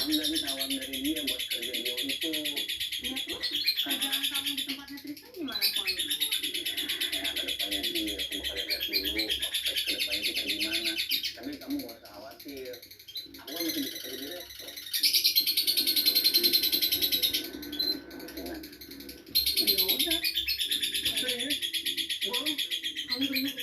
Mangga nih tawaran dari dia buat kerja dia itu. Iya terus kerjaan kamu di tempatnya Tristan gimana soalnya? Ya ke depannya sih aku bakal lihat dulu prospek ke depannya kita gimana. Tapi kamu gak usah khawatir. Aku kan masih bisa kerja di resto. Gimana? Ya udah. Serius? Wow, kamu bener